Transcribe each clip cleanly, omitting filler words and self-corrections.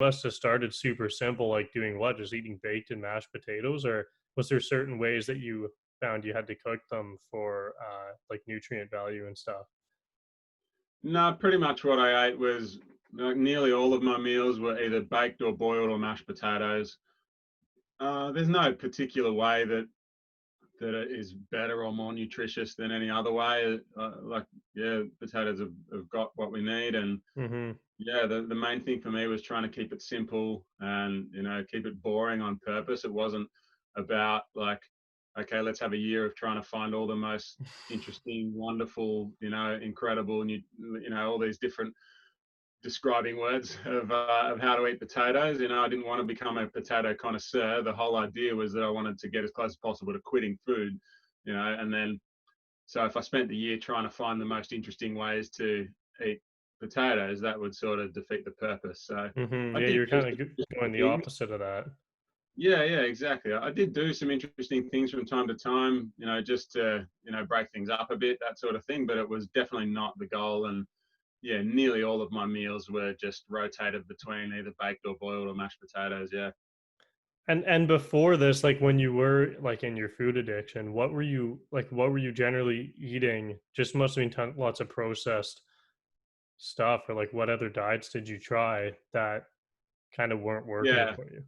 must have started super simple, like doing what, just eating baked and mashed potatoes, or was there certain ways that you found you had to cook them for like nutrient value and stuff? No, pretty much what I ate was nearly all of my meals were either baked or boiled or mashed potatoes. There's no particular way that it is better or more nutritious than any other way. Yeah, potatoes have got what we need, and Mm-hmm. yeah, the main thing for me was trying to keep it simple and keep it boring on purpose. It wasn't about like, okay, let's have a year of trying to find all the most interesting, wonderful, incredible, and all these different describing words of how to eat potatoes. I didn't want to become a potato connoisseur. The whole idea was that I wanted to get as close as possible to quitting food, and then so if I spent the year trying to find the most interesting ways to eat potatoes, that would sort of defeat the purpose. So Mm-hmm. I Yeah, did you're do kind of some going the things. opposite of that. Yeah, yeah, exactly. I did do some interesting things from time to time, just to, break things up a bit, that sort of thing. But it was definitely not the goal. And yeah, nearly all of my meals were just rotated between either baked or boiled or mashed potatoes. Yeah. And before this, like when you were like in your food addiction, what were you generally eating? Just must have been lots of processed stuff, or like what other diets did you try that kind of weren't working Yeah. for you?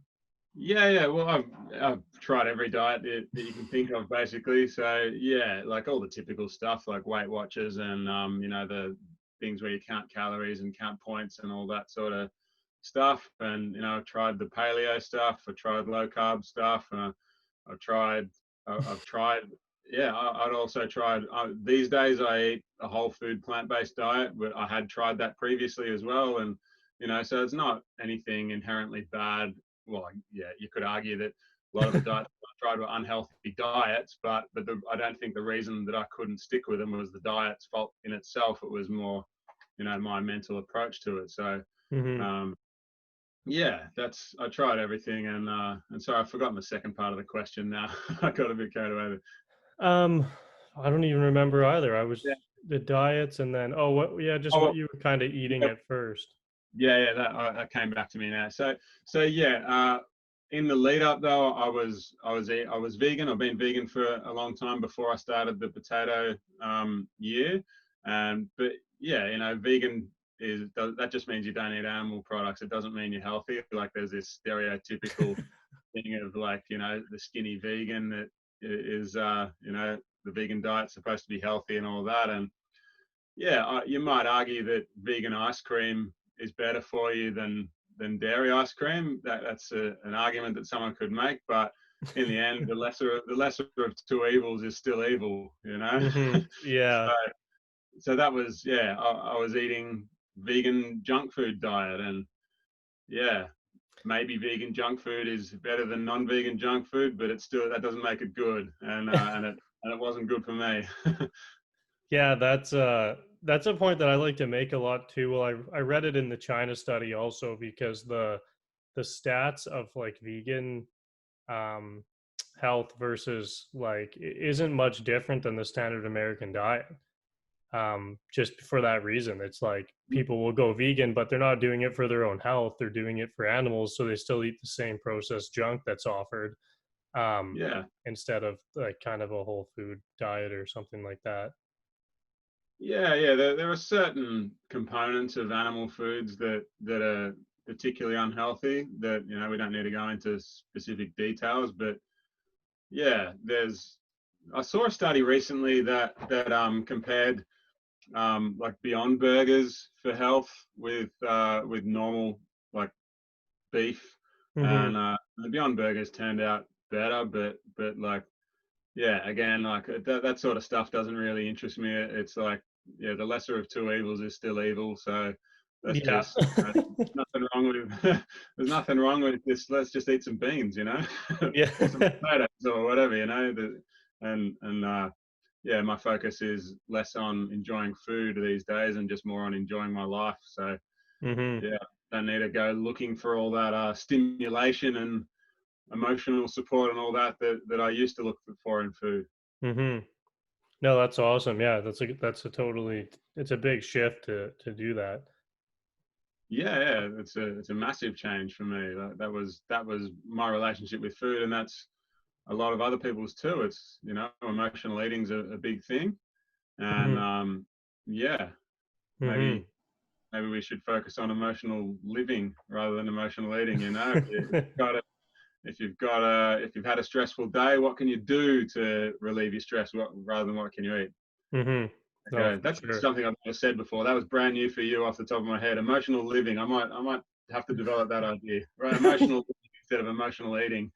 Yeah, yeah. Well, I've tried every diet that you can think of, basically. So yeah, like all the typical stuff, like Weight Watchers and the things where you count calories and count points and all that sort of stuff. And I've tried the paleo stuff. I tried low carb stuff. I've tried. I've tried. Yeah, I'd also tried. These days, I eat a whole food plant based diet, but I had tried that previously as well. And so it's not anything inherently bad. Well, yeah, you could argue that a lot of the diets I tried were unhealthy diets, but I don't think the reason that I couldn't stick with them was the diet's fault in itself. It was more, my mental approach to it. So, Hmm. um, yeah, I tried everything, and sorry, I've forgotten the second part of the question now. I got a bit carried away. Um, I don't even remember either. I was Yeah. the diets, and then oh, what? Yeah, just Oh, what you were kind of eating yeah, at first. yeah. That came back to me now. So yeah. In the lead up though, I was vegan. I've been vegan for a long time before I started the potato year, but yeah, vegan that just means you don't eat animal products. It doesn't mean you're healthy. Like there's this stereotypical thing of like the skinny vegan that is the vegan diet's supposed to be healthy and all that. And yeah, you might argue that vegan ice cream is better for you than dairy ice cream. That's an argument that someone could make, but in the end, the lesser of two evils is still evil. Hmm. so Yeah. so that was, yeah. I was eating vegan junk food diet, and yeah, maybe vegan junk food is better than non-vegan junk food, but that doesn't make it good, and it wasn't good for me. Yeah, that's a point that I like to make a lot too. Well, I read it in the China study also because the stats of like vegan um health versus like isn't much different than the standard American diet. Just for that reason, it's like people will go vegan, but they're not doing it for their own health. They're doing it for animals, so they still eat the same processed junk that's offered, um, Yeah. instead of like kind of a whole food diet or something like that. Yeah, yeah. There are certain components of animal foods that are particularly unhealthy. That we don't need to go into specific details, but yeah, I saw a study recently that compared like Beyond Burgers for health with normal like beef, Mm-hmm. and the Beyond Burgers turned out better, but like yeah, again, like that sort of stuff doesn't really interest me. It's like, yeah, the lesser of two evils is still evil. So let's Yeah. just, nothing wrong with, there's nothing wrong with this. Let's just eat some beans, Yeah. or some potatoes or whatever, and yeah, my focus is less on enjoying food these days and just more on enjoying my life. So Mm-hmm. yeah, don't need to go looking for all that stimulation and emotional support and all that I used to look for in food. Mm-hmm. No, that's awesome. Yeah, that's a totally, it's a big shift to do that. Yeah, it's a massive change for me. That was my relationship with food, and that's a lot of other people's too. It's, emotional eating's a big thing, and Mhm. yeah, maybe Mhm. maybe we should focus on emotional living rather than emotional eating. If you've had a stressful day, what can you do to relieve your stress, rather than what can you eat? Mhm. No, Okay, for that's sure. something I've never said before. That was brand new for you off the top of my head. Emotional living. I might have to develop that idea. Right, emotional living instead of emotional eating.